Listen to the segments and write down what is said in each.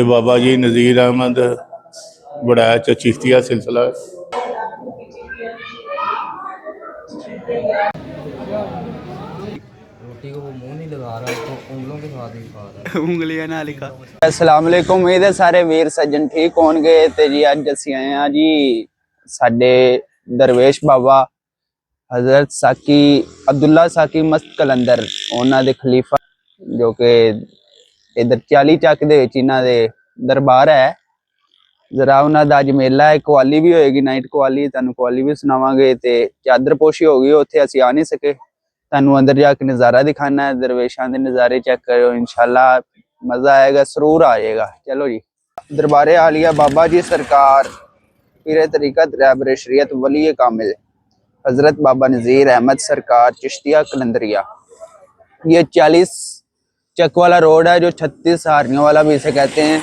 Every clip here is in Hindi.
बाबा जी नज़ीर अहमद बड़ा चिश्तिया सिलसिला रोटी को वो मुंह नहीं लगा रहा तो उंगलों के साथ ही खा रहा है उंगलियां ना लिखा। अस्सलाम वालेकुम, उम्मीद है सारे वीर सज्जन ठीक होंगे। ते जी अज असीं आए हैं जी साडे दरवेश बाबा हजरत साकी अब्दुल्ला साकी मस्त कलंदर उन्हां दे खलीफा जो कि इधर 40 चक दे विच इन्हां दे दरबार है। जरा उन्हां दा अज मेला है, कवाली भी होएगी, नाइट कवाली, तुहानूं कवाली भी सुनावांगे ते चादर पोशी होगी। उत्थे असीं आ नहीं सके, तुहानूं अंदर जाके नज़ारा दिखाना है, दरवेशां दे नज़ारे चेक करो, इंशाल्लाह मज़ा आएगा, सुरूर आएगा। चलो जी, दरबारे आलिया बाबा जी सरकार पीरे तरीकत रहबर शरीयत वली कामिल हजरत बाबा नज़ीर अहमद सरकार चिश्तिया कलंदरिया। ये 40 चक वाला रोड है जो 36 हारियों वाला भी इसे कहते हैं।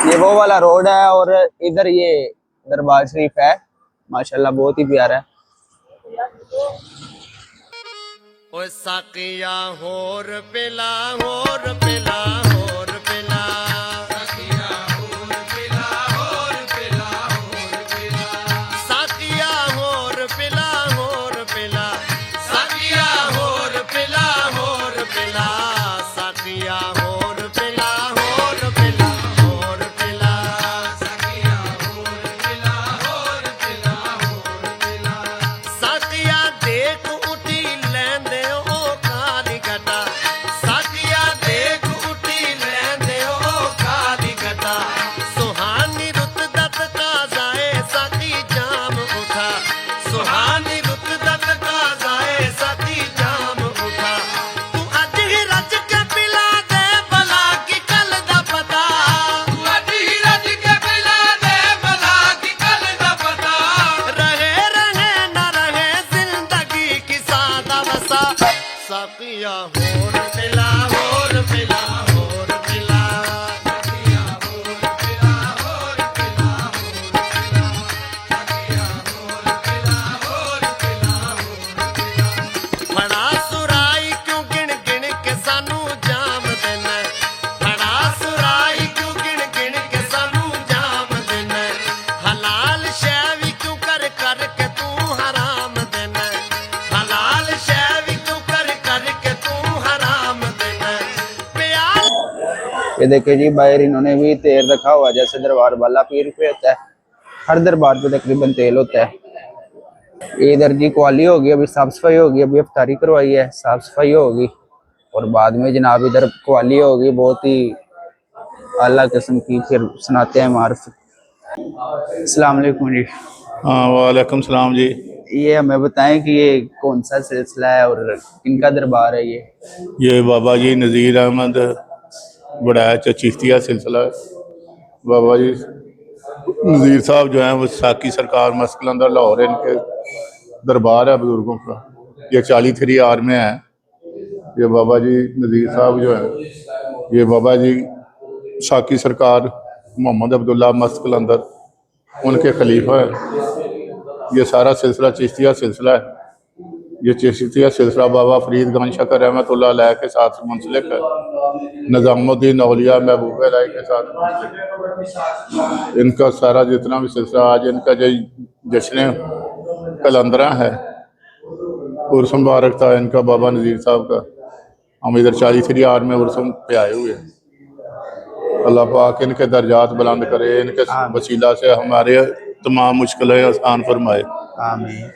ये वो वाला रोड है और इधर ये दरबार शरीफ है, माशाल्लाह बहुत ही प्यारा है। ओ साकिया होर पिला होर पिला होर पिला साकिया होर पिला होर पिला होर पिला साकिया होर पिला होर पिला साकिया होर पिला होर पिला साकिया होर पिला होर पिला होर पिला साकिया होर पिला होर पिला होर पिला साकिया देख उठी लेंदे ओ काली गटा साकिया देख उठी लेंदे ओ काली गटा सुहानी रुत दत का जाए साकी जाम उठा सुहानी रुत दत का जाए साकी जाम उठा तू अज ही रज के पिला दे भला की कल दा पता तू अज ही रज के पिला दे भला की कल दा पता रहे रहे न रहे जिंदगी की सादा वसा साकिया होर पिला होर पिला होर पिला साकिया होर पिला होर पिला होर पिला साकिया होर पिला होर पिला होर पिला बड़ा सुराई क्यों गिन गिन के सानू जाम देना बड़ा सुराई क्यों गिन गिन के सानू जाम देना हलाल शै भी क्यों कर कर के तू हराम देना हलाल शै भी क्यों कर कर के तू हराम देना प्यार ये देखिए जी बाहर इन्होंने भी तेल रखा हुआ, जैसे दरबार वाला पीर पे होता है, हर दरबार पे तकरीबन तेल होता है। इधर जी कवाली होगी, अभी साफ सफाई होगी, अभी इफ्तारी करवाई है, साफ सफाई होगी और बाद में जनाब इधर कवाली होगी बहुत ही आला किस्म की, फिर सुनाते हैं मार्फ। अस्सलाम वालेकुम जी, हाँ वालेकुम सलाम जी। ये हमें बताएं कि ये कौन सा सिलसिला है और किनका दरबार है ये बाबा जी नज़ीर अहमद बड़ा चिश्तिया सिलसिला है। बाबा जी नज़ीर साहब जो हैं वो साकी सरकार मस्त कलंदर लाहौर, इनके दरबार है बुजुर्गों का। ये 43 आर में है। ये बाबा जी नज़ीर साहब जो है ये बाबा जी साकी सरकार मोहम्मद अब्दुल्ला मस्त कलंदर उनके खलीफा है। ये सारा सिलसिला चिश्तिया सिलसिला है। ये चिश्तिया सिलसिला बाबा फरीद गंज शकर रहमतुल्लाह अलैह के साथ मुंसलिक है, निज़ामुद्दीन औलिया महबूब अल्लाह के साथ मुंसलिक है। इनका सारा जितना भी सिलसिला आज इनका जो जश्न कलंदरा है उर्स मुबारक था इनका बाबा नज़ीर साहब का। हम इधर 43 आर में उर्स पे आए हुए हैं। अल्लाह पाक इनके दर्जात बुलंद करे, इनके वसीला से हमारे तमाम मुश्किलें आसान फरमाए। आमीन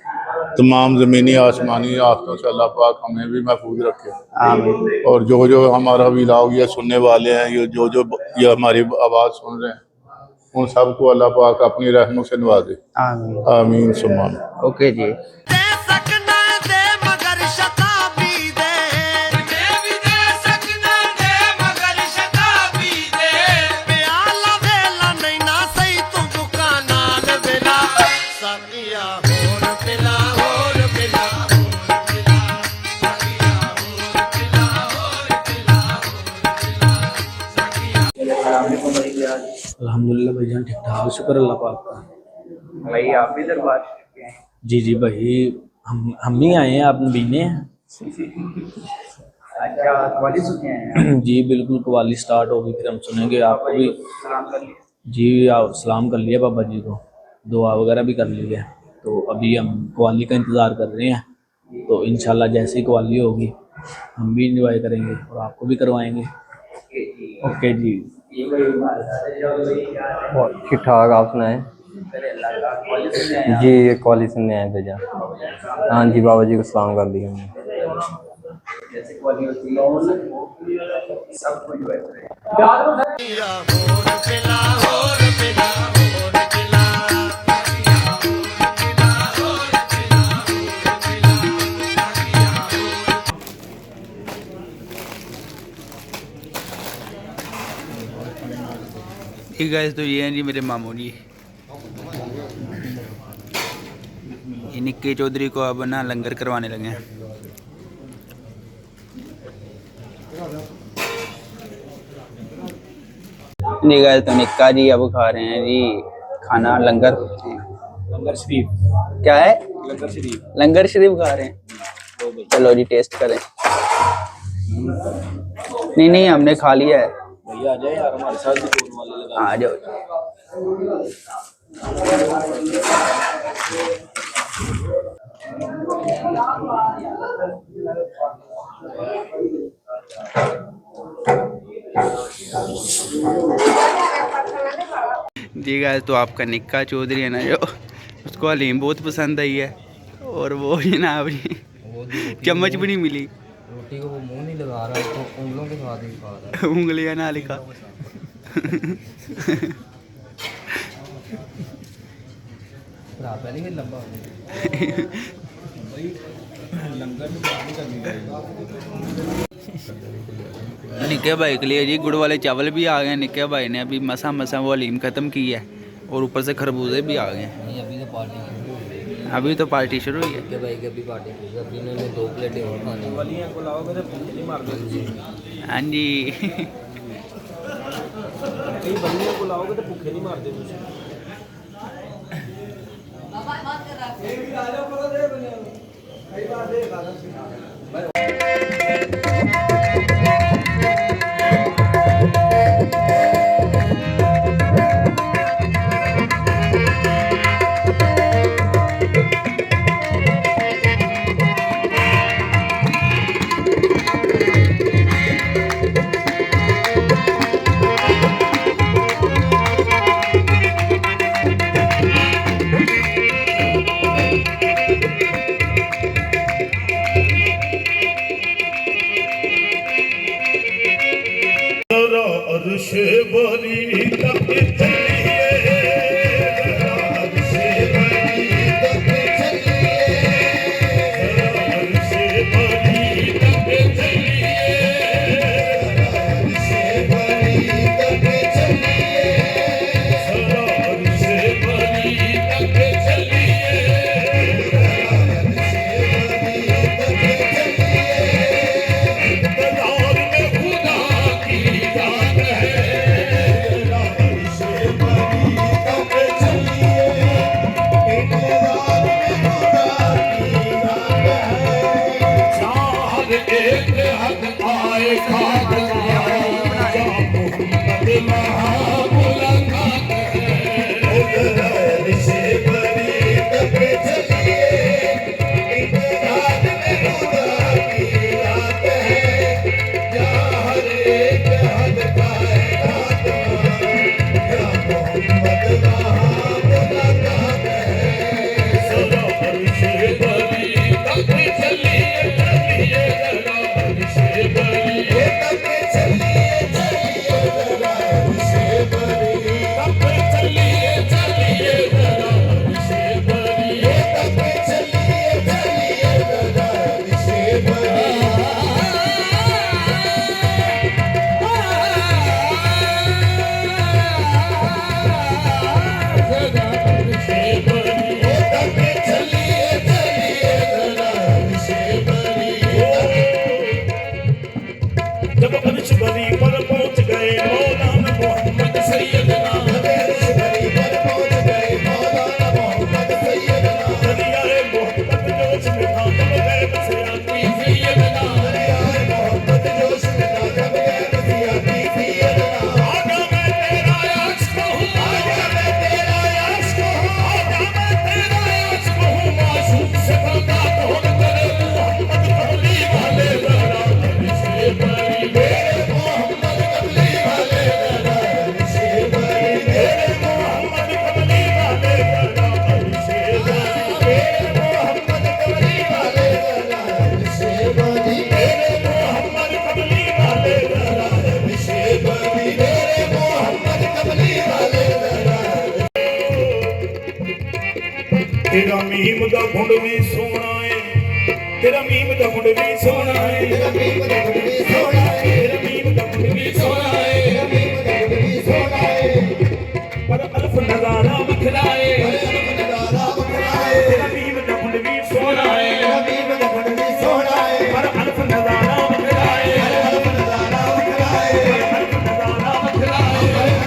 तमाम ज़मीनी आसमानी आफतों से अल्लाह पाक हमें भी महफूज रखे। आमीन। और जो जो हमारा व्लॉग ये सुनने वाले हैं, ये जो जो ये हमारी आवाज़ सुन रहे हैं, उन सबको अल्लाह पाक अपनी रहमत से नवाजे। आमीन आमीन सुमान। ओके जी। दे सकना दे मगर शताबी दे दे भी दे सकना दे मगर शताबी दे प्याला वेला नहीं ना सही तू बुका नाल वेला साकिया होर पिला होर पिला होर पिला साकिया होर पिला होर पिला होर पिला साकिया अल्हम्दुलिल्लाह भाईजान ठीक ठाक, शुक्र अल्लाह पाक का। भाई आप भी दरबार शरीफ के हैं? जी जी भाई, हम ही आए हैं, आप नबीने हैं। अच्छा, कवाली सुने हैं। जी बिल्कुल, कवाली स्टार्ट होगी फिर हम सुनेंगे, आपको भी। सलाम कर लिया। जी आप सलाम कर लिया बाबा जी को, दुआ वगैरह भी कर ली है। तो अभी हम कवाली का इंतज़ार कर रहे हैं, तो इंशाल्लाह जैसे ही कवाली होगी हम भी इंजॉय करेंगे और आपको भी करवाएंगे। ओके जी। और ठीक ठाक, आप सुनाएं। जी ये कॉलेज सुनने आए थे जा। हाँ जी, बाबा जी को सलाम कर दिया हमने। जैसे कवाली होती है सब कुछ वैसे है। या होर पिला होर पिला होर पिला ठीक है, तो ये हैं जी मेरे मामू जी। ये निक्के चौधरी को अब ना लंगर करवाने लगे हैं। नहीं गए तो निक्का जी अब खा रहे हैं जी खाना, लंगर। लंगर शरीफ। क्या है? लंगर शरीफ। लंगर शरीफ खा रहे हैं। चलो जी टेस्ट करें। नहीं नहीं, हमने खा लिया है। भैया आ जाए यार, हमारे साथ भी दोनों वाले लगा। आ जाओ। जी गाइस, तो आपका निक्का चौधरी है ना, जो उसको हलीम बहुत पसंद आई है, और वो ही ना अभी चम्मच भी नहीं मिली। रोटी को वो मुंह नहीं लगा रहा, तो उंगलों के साथ ही खा रहा है। उंगलियां ना लिखा। खराब पहले ही लंबा हो गया। निक्के भाई के लिए जी गुड़ वाले चावल भी आ गए हैं। निक्के भाई ने अभी मसा मसा वो हलीम ख़त्म की है, और ऊपर से खरबूजे भी आ गए हैं। नहीं, अभी तो पार्टी शुरू हुई है। अभी तो पार्टी शुरू हुई है। के भाई की अभी पार्टी शुरू है। अभी इन्होंने 2 प्लेटें और खानी हैं। हाँ जी। अर्श बरी तक चलिए, अर्श बरी तक चलिए, अर्श बरी तक चलिए, अर्श बरी तक चलिए, अर्श बरी तक चलिए, इक़्तिदार में खुदा की जान है। ਮੀਮ ਦਾ ਗੁੰਡ ਵੀ ਸੋਹਣਾ ਏ ਤੇਰਾ ਮੀਮ ਦਾ ਗੁੰਡ ਵੀ ਸੋਹਣਾ ਏ ਤੇਰਾ ਮੀਮ ਦਾ ਗੁੰਡ ਵੀ ਸੋਹਣਾ ਏ ਤੇਰਾ ਮੀਮ ਦਾ ਗੁੰਡ ਵੀ ਸੋਹਣਾ ਏ ਤੇਰਾ ਮੀਮ ਦਾ ਗੁੰਡ ਵੀ ਸੋਹਣਾ ਏ ਪਰ ਅਲਫ ਨਜ਼ਾਰਾ ਵੱਖਰਾ ਏ ਅਲਫ ਨਜ਼ਾਰਾ ਵੱਖਰਾ ਏ ਤੇਰਾ ਮੀਮ ਦਾ ਗੁੰਡ ਵੀ ਸੋਹਣਾ ਏ ਤੇਰਾ ਮੀਮ ਦਾ ਗੁੰਡ ਵੀ ਸੋਹਣਾ ਏ ਪਰ ਅਲਫ ਨਜ਼ਾਰਾ ਵੱਖਰਾ ਏ ਅਲਫ ਨਜ਼ਾਰਾ ਵੱਖਰਾ ਏ ਅਲਫ ਨਜ਼ਾਰਾ ਵੱਖਰਾ ਏ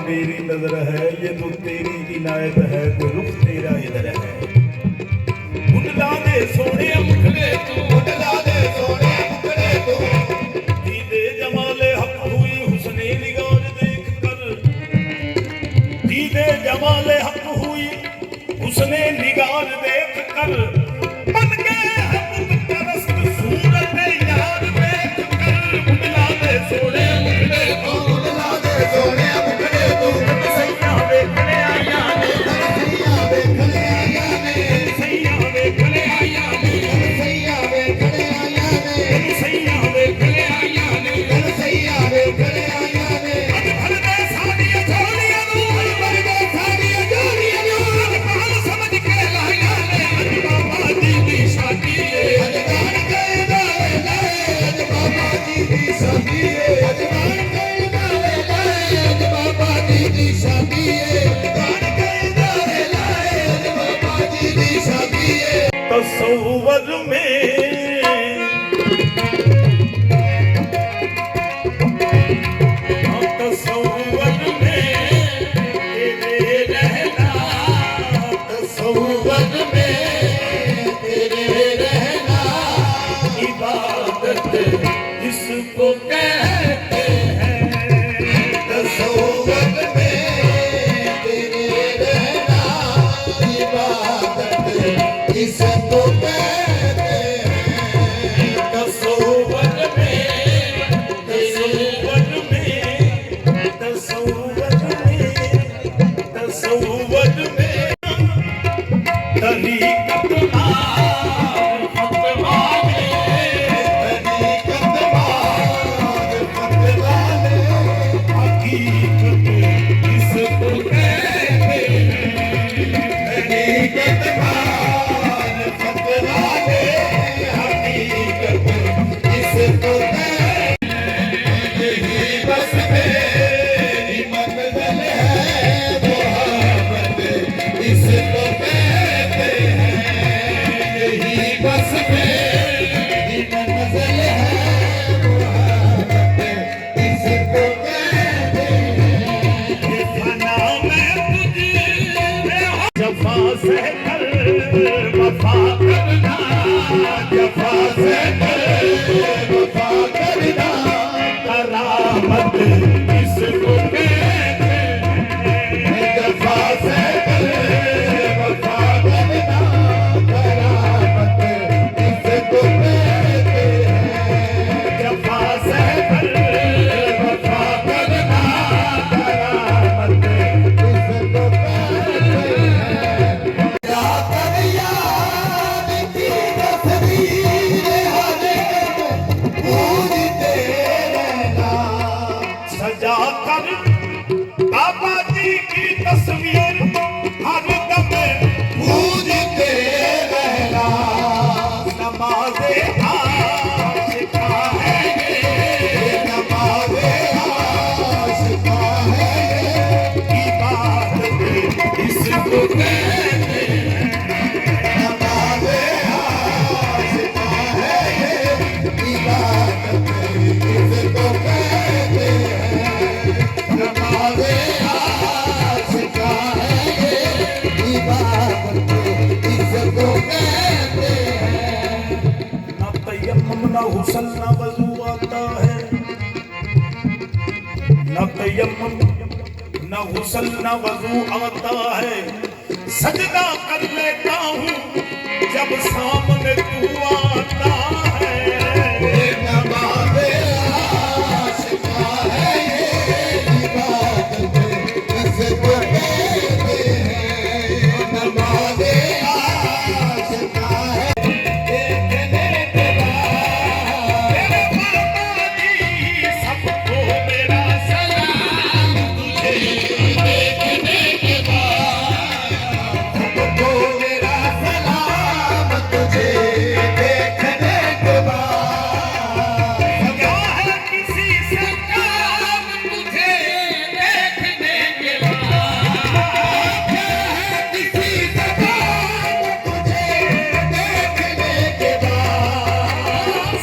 मेरी नजर है ये तो तेरी इनायत है कोई रुख तेरा इधर है मुंडला दे सोने मुखड़े तू मुंडला दे सोने मुखड़े तू दीदे जमाले हक हुई हुस्ने निगार देख कर दीदे जमाले हक हुई हुस्ने निगार देख कर बन गए हम परस्त सूरत यार देख कर मुंडला दे सोने मुखड़े तू मुंडला दे सोने मुखड़े तू सैया सजा कर बाबा जी की तस्वीर हर दम पूजते रहना। नमाज़े आशिका है ये, नमाज़े आशिका है ये, इबादत इसको कहते हैं। नमाज़े आशिका है ये, इबादत इसको कहते हैं। नमाज़े आशिका है ये, इबादत इसको कहते हैं। ना तयम्मुम ना हुस्न ना वज़ू आता है, ना तयम्मुम ना हुस्न ना वज़ू आता है। सजदा कर लेता हूँ जब सामने तू आता है। नमाज़े आशिका है ये, इबादत इसको कहते हैं। नमाज़े आशिका है। देखने के बाद मेरे बाबा जी सबको मेरा सलाम, तुझे देखने के बाद सबको मेरा सलाम, तुझे देखने के बाद। क्या है किसी से काम तुझे देखने के बाद, क्या है किसी से काम तुझे देखने के बाद।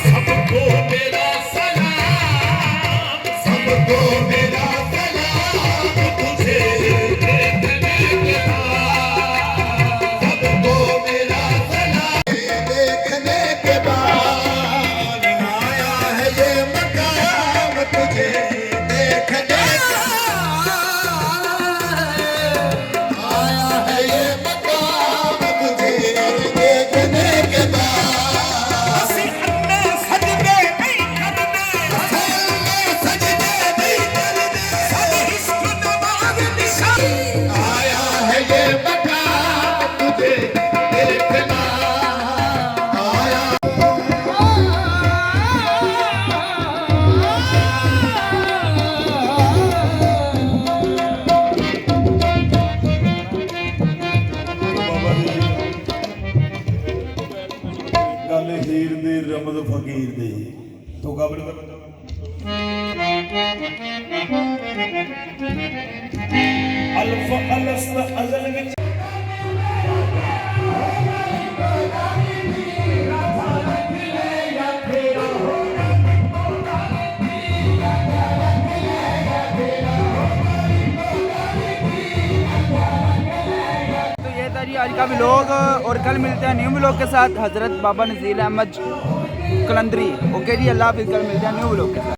सबको मेरा सलाम, सबको मेरा सलाम, तुझे देखने के बाद। सबको मेरा सलाम देखने के बाद। आया है ये मकाम तुझे देखने के बाद। आया है ये मकाम तुझे देखने के बाद। हसी अन्ने सजदे नहीं करने, सजदे नहीं करने, सब इश्क नमाज़ निशान। आया है ये मकाम तुझे देखना। आया ਗੱਲ ਹੀਰ ਦੀ ਰਮਦ ਫਕੀਰ ਦੀ ਤੋਂ ਗਾਬਲ ਅਲਫ ਅਲਸਤ ਅਜ਼ਲ ਵਿੱਚ तो ये था जी आज का व्लॉग, और कल मिलते हैं न्यू व्लॉग के साथ। हज़रत बाबा नज़ीर अहमद कलंदरी। ओके जी, अल्लाह हाफिज़। कल मिलते हैं न्यू व्लॉग के साथ।